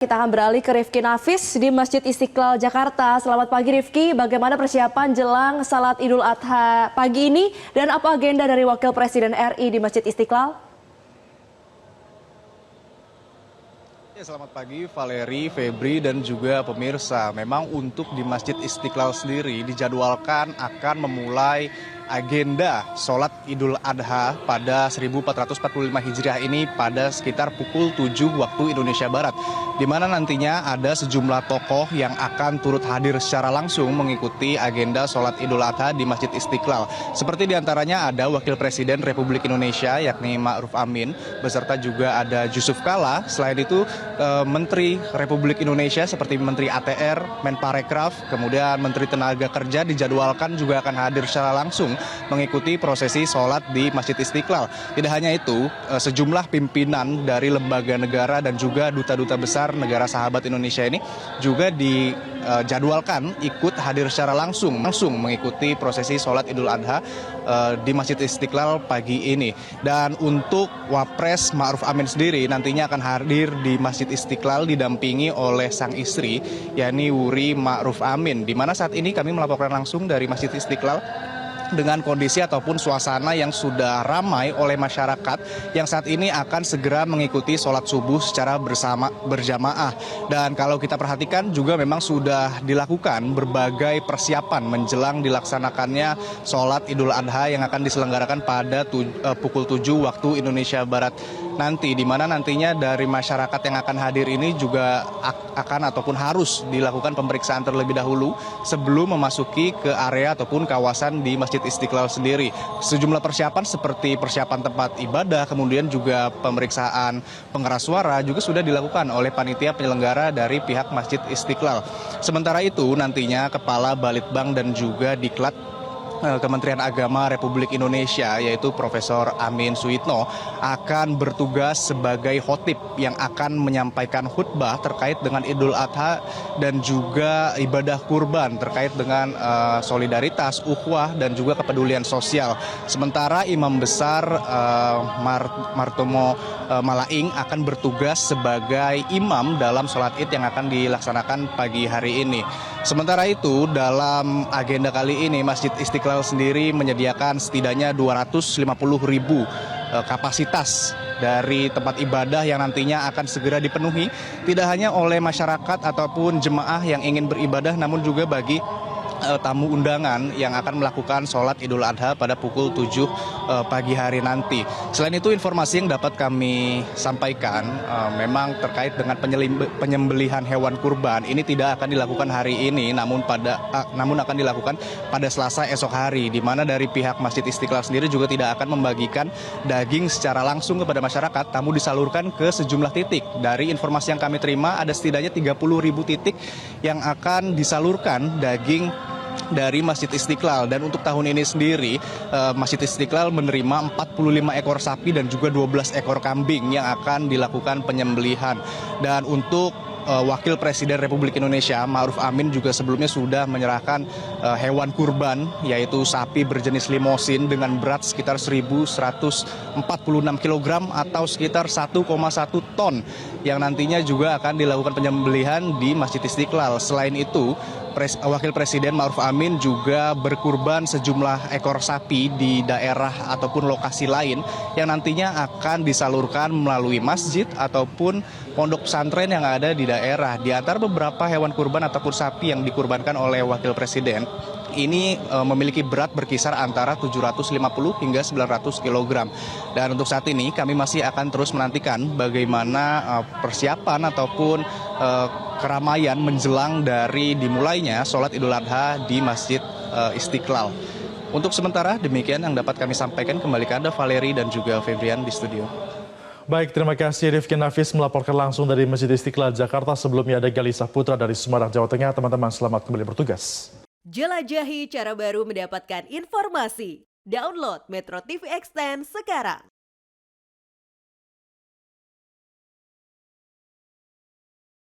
Kita akan beralih ke Rifki Nafis di Masjid Istiqlal, Jakarta. Selamat pagi Rifki, bagaimana persiapan jelang Salat Idul Adha pagi ini dan apa agenda dari Wakil Presiden RI di Masjid Istiqlal? Ya, selamat pagi Valeri, Febri dan juga pemirsa. Memang untuk di Masjid Istiqlal sendiri dijadwalkan akan memulai agenda sholat Idul Adha pada 1445 Hijriah ini pada sekitar pukul 7 waktu Indonesia Barat. Di mana nantinya ada sejumlah tokoh yang akan turut hadir secara langsung mengikuti agenda sholat Idul Adha di Masjid Istiqlal. Seperti diantaranya ada Wakil Presiden Republik Indonesia yakni Ma'ruf Amin, beserta juga ada Yusuf Kala. Selain itu Menteri Republik Indonesia seperti Menteri ATR, Menparekraf, kemudian Menteri Tenaga Kerja dijadwalkan juga akan hadir secara langsung mengikuti prosesi sholat di Masjid Istiqlal. Tidak hanya itu, sejumlah pimpinan dari lembaga negara dan juga duta-duta besar negara sahabat Indonesia ini juga dijadwalkan ikut hadir secara langsung mengikuti prosesi sholat Idul Adha di Masjid Istiqlal pagi ini. Dan untuk Wapres Ma'ruf Amin sendiri nantinya akan hadir di Masjid Istiqlal didampingi oleh sang istri yakni Wuri Ma'ruf Amin, di mana saat ini kami melaporkan langsung dari Masjid Istiqlal dengan kondisi ataupun suasana yang sudah ramai oleh masyarakat yang saat ini akan segera mengikuti sholat subuh secara berjamaah. Dan kalau kita perhatikan juga memang sudah dilakukan berbagai persiapan menjelang dilaksanakannya sholat Idul Adha yang akan diselenggarakan pada pukul 7 waktu Indonesia Barat nanti, di mana nantinya dari masyarakat yang akan hadir ini juga akan ataupun harus dilakukan pemeriksaan terlebih dahulu sebelum memasuki ke area ataupun kawasan di Masjid Istiqlal sendiri. Sejumlah persiapan seperti persiapan tempat ibadah, kemudian juga pemeriksaan pengeras suara juga sudah dilakukan oleh panitia penyelenggara dari pihak Masjid Istiqlal. Sementara itu nantinya Kepala Balitbang dan juga Diklat Kementerian Agama Republik Indonesia yaitu Profesor Amin Suitno akan bertugas sebagai khotib yang akan menyampaikan khutbah terkait dengan Idul Adha dan juga ibadah kurban terkait dengan solidaritas, ukhuwah dan juga kepedulian sosial. Sementara Imam Besar Martomo Malaing akan bertugas sebagai imam dalam sholat Id yang akan dilaksanakan pagi hari ini. Sementara itu dalam agenda kali ini Masjid Istiqlal sendiri menyediakan setidaknya 250.000 kapasitas dari tempat ibadah yang nantinya akan segera dipenuhi tidak hanya oleh masyarakat ataupun jemaah yang ingin beribadah namun juga bagi tamu undangan yang akan melakukan sholat Idul Adha pada pukul 7 pagi hari nanti. Selain itu informasi yang dapat kami sampaikan memang terkait dengan penyembelihan hewan kurban ini tidak akan dilakukan hari ini namun akan dilakukan pada Selasa esok hari, di mana dari pihak Masjid Istiqlal sendiri juga tidak akan membagikan daging secara langsung kepada masyarakat, namun disalurkan ke sejumlah titik. Dari informasi yang kami terima ada setidaknya 30.000 titik yang akan disalurkan daging dari Masjid Istiqlal. Dan untuk tahun ini sendiri Masjid Istiqlal menerima 45 ekor sapi dan juga 12 ekor kambing yang akan dilakukan penyembelihan. Dan untuk Wakil Presiden Republik Indonesia Ma'ruf Amin juga sebelumnya sudah menyerahkan hewan kurban yaitu sapi berjenis limosin dengan berat sekitar 1.146 kg atau sekitar 1,1 ton yang nantinya juga akan dilakukan penyembelihan di Masjid Istiqlal. Selain itu Wakil Presiden Ma'ruf Amin juga berkurban sejumlah ekor sapi di daerah ataupun lokasi lain yang nantinya akan disalurkan melalui masjid ataupun pondok pesantren yang ada di daerah. Di antara beberapa hewan kurban ataupun sapi yang dikurbankan oleh Wakil Presiden ini memiliki berat berkisar antara 750 hingga 900 kg. Dan untuk saat ini kami masih akan terus menantikan bagaimana persiapan ataupun keramaian menjelang dari dimulainya sholat Idul Adha di Masjid Istiqlal. Untuk sementara demikian yang dapat kami sampaikan. Kembali ke Anda Valeri dan juga Febrian di studio. Baik, terima kasih Rifki Nafis melaporkan langsung dari Masjid Istiqlal Jakarta. Sebelumnya ada Galisa Putra dari Semarang, Jawa Tengah. Teman-teman selamat kembali bertugas. Jelajahi cara baru mendapatkan informasi. Download Metro TV Extend sekarang.